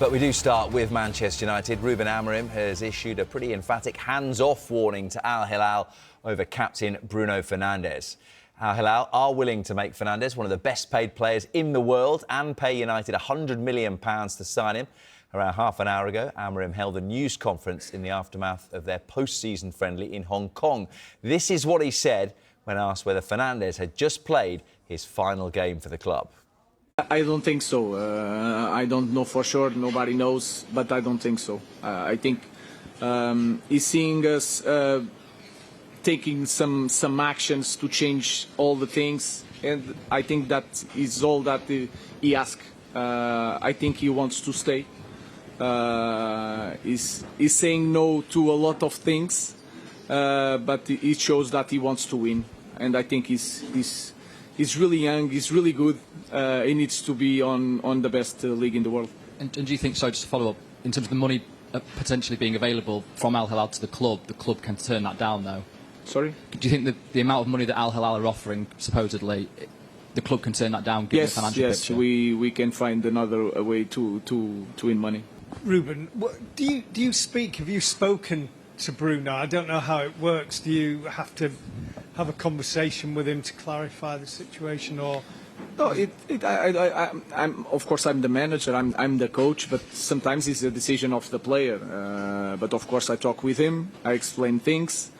But we do start with Manchester United. Ruben Amorim has issued a pretty emphatic hands-off warning to Al Hilal over captain Bruno Fernandes. Al Hilal are willing to make Fernandes one of the best paid players in the world and pay United £100 million to sign him. Around half an hour ago, Amorim held a news conference in the aftermath of their post-season friendly in Hong Kong. This is what he said when asked whether Fernandes had just played his final game for the club. I don't think so. I don't know for sure. Nobody knows, but I don't think so. I think he's seeing us taking some actions to change all the things, and I think that is all that he asks. I think he wants to stay. He's saying no to a lot of things, but it shows that he wants to win, and I think he's really young, he's really good. He needs to be on the best league in the world. And do you think, so just to follow up, in terms of the money potentially being available from Al Hilal to the club can turn that down though? Sorry? Do you think that the amount of money that Al Hilal are offering, supposedly, the club can turn that down given the financial picture? Yes, we can find another way to win money. Ruben, do you speak? Have you spoken to Bruno? I don't know how it works. Do you have to have a conversation with him to clarify the situation, or? No, I'm of course I'm the manager, I'm the coach, but sometimes it's a decision of the player. But of course I talk with him, I explain things,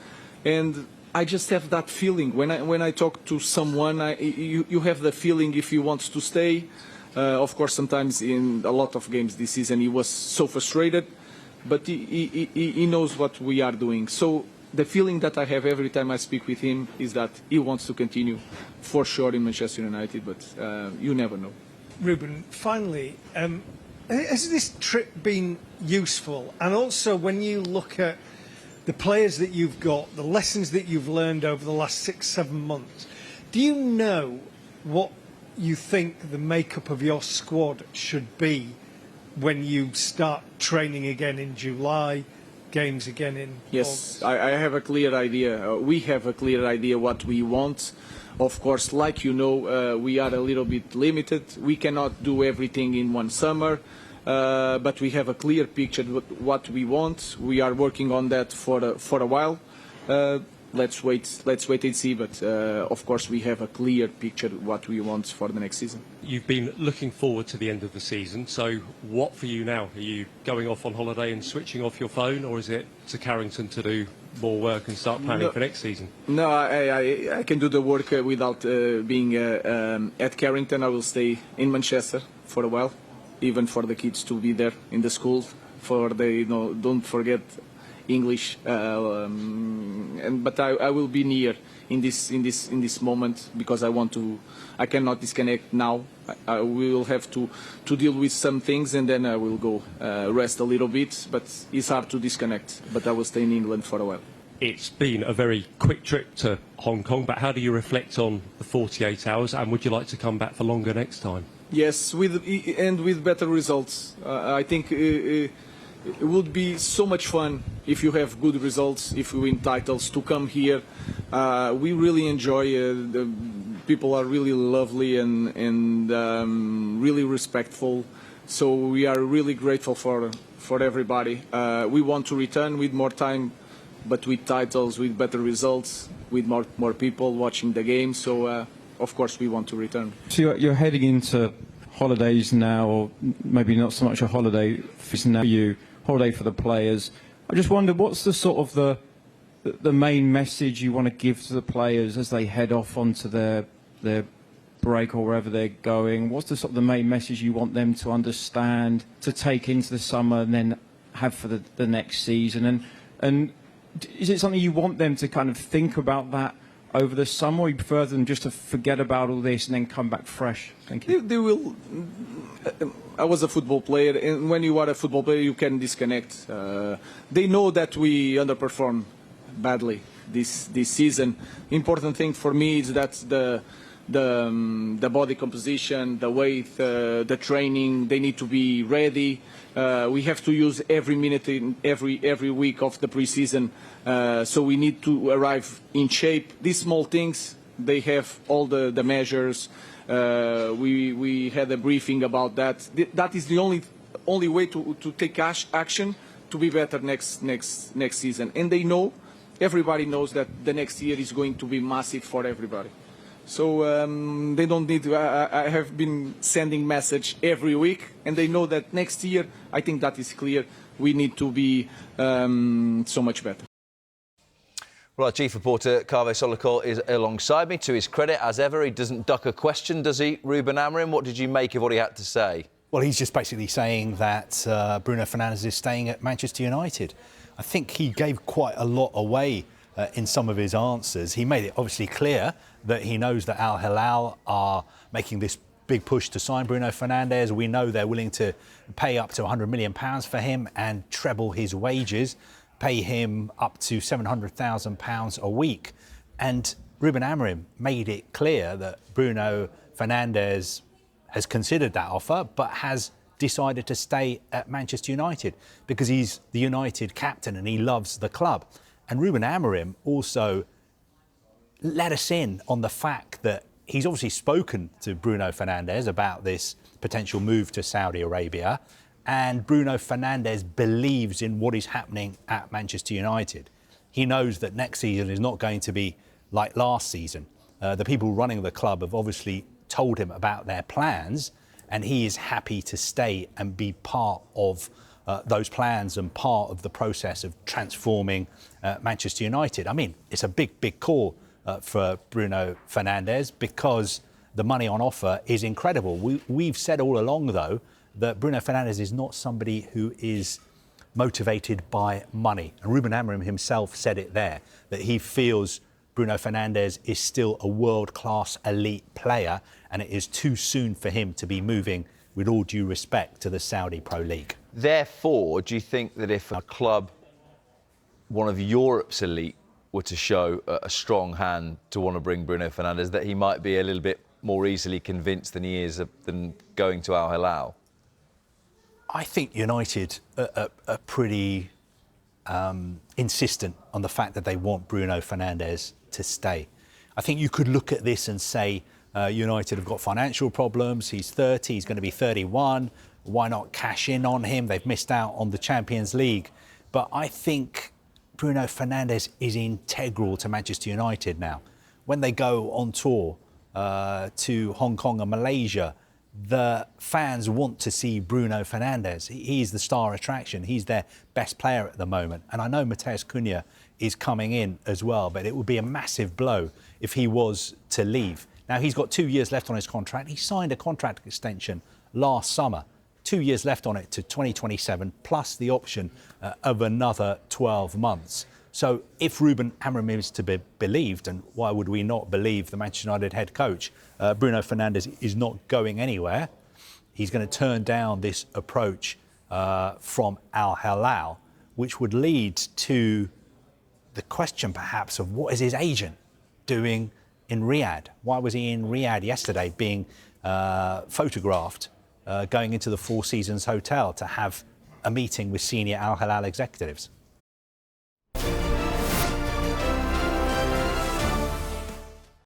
and I just have that feeling when I talk to someone. You have the feeling if he wants to stay. Of course, sometimes in a lot of games this season he was so frustrated, but he knows what we are doing. So the feeling that I have every time I speak with him is that he wants to continue, for sure, in Manchester United, but you never know. Ruben, finally, has this trip been useful? And also, when you look at the players that you've got, the lessons that you've learned over the last 6-7 months, do you know what you think the makeup of your squad should be when you start training again in July, games again in Yes, August? I have a clear idea. We have a clear idea what we want. Of course, like you know, we are a little bit limited. We cannot do everything in one summer, but we have a clear picture of what we want. We are working on that for a while. Let's wait and see. But of course, we have a clear picture of what we want for the next season. You've been looking forward to the end of the season. So, what for you now? Are you going off on holiday and switching off your phone, or is it to Carrington to do more work and start planning for next season? No, I can do the work without being at Carrington. I will stay in Manchester for a while, even for the kids to be there in the school. For they don't forget English, but I will be near in this moment because I cannot disconnect now. I will have to deal with some things, and then I will go rest a little bit, but it's hard to disconnect. But I will stay in England for a while. It's been a very quick trip to Hong Kong, but how do you reflect on the 48 hours, and would you like to come back for longer next time? Yes, with better results. I think it would be so much fun if you have good results, if you win titles, to come here. We really enjoy the people are really lovely and really respectful. So we are really grateful for everybody. We want to return with more time, but with titles, with better results, with more people watching the game. So of course we want to return. So you're heading into holidays now, or maybe not so much a holiday for you. Holiday for the players. I just wonder, what's the sort of the main message you want to give to the players as they head off onto their break or wherever they're going? What's the sort of the main message you want them to understand, to take into the summer and then have for the next season? And is it something you want them to kind of think about that over the summer, or you prefer them just to forget about all this and then come back fresh? Thank you. They will. I was a football player, and when you are a football player, you can disconnect. They know that we underperformed badly this season. Important thing for me is that the body composition, the weight, the training, they need to be ready. We have to use every minute in every week of the preseason, so we need to arrive in shape. These small things, they have all the measures. We had a briefing about that. That is the only only way to take action to be better next season. And they know, everybody knows that the next year is going to be massive for everybody. So they don't need to. I have been sending message every week, and they know that next year, I think that is clear, we need to be so much better. Well, our chief reporter, Kaveh Solokol, is alongside me. To his credit, as ever, he doesn't duck a question, does he, Ruben Amorim? What did you make of what he had to say? Well, he's just basically saying that Bruno Fernandes is staying at Manchester United. I think he gave quite a lot away in some of his answers. He made it obviously clear that he knows that Al Hilal are making this big push to sign Bruno Fernandes. We know they're willing to pay up to £100 million for him and treble his wages, pay him up to £700,000 a week. And Ruben Amorim made it clear that Bruno Fernandes has considered that offer, but has decided to stay at Manchester United because he's the United captain and he loves the club. And Ruben Amorim also let us in on the fact that he's obviously spoken to Bruno Fernandes about this potential move to Saudi Arabia, and Bruno Fernandes believes in what is happening at Manchester United. He knows that next season is not going to be like last season. The people running the club have obviously told him about their plans, and he is happy to stay and be part of those plans and part of the process of transforming Manchester United. I mean, it's a big call for Bruno Fernandes because the money on offer is incredible. We've said all along, though, that Bruno Fernandes is not somebody who is motivated by money. And Ruben Amorim himself said it there, that he feels Bruno Fernandes is still a world-class elite player and it is too soon for him to be moving, with all due respect, to the Saudi Pro League. Therefore, do you think that if a club, one of Europe's elite, were to show a strong hand to want to bring Bruno Fernandes, that he might be a little bit more easily convinced than he is than going to Al Hilal? I think United are pretty insistent on the fact that they want Bruno Fernandes to stay. I think you could look at this and say United have got financial problems. He's 30, he's going to be 31. Why not cash in on him? They've missed out on the Champions League. But I think Bruno Fernandes is integral to Manchester United now. When they go on tour to Hong Kong and Malaysia, the fans want to see Bruno Fernandes. He's the star attraction. He's their best player at the moment. And I know Matheus Cunha is coming in as well, but it would be a massive blow if he was to leave. Now, he's got 2 years left on his contract. He signed a contract extension last summer. 2 years left on it to 2027, plus the option of another 12 months. So if Ruben Amorim is to be believed, and why would we not believe the Manchester United head coach, Bruno Fernandes is not going anywhere. He's going to turn down this approach from Al Hilal, which would lead to the question perhaps of what is his agent doing in Riyadh? Why was he in Riyadh yesterday being photographed going into the Four Seasons Hotel to have a meeting with senior Al Hilal executives?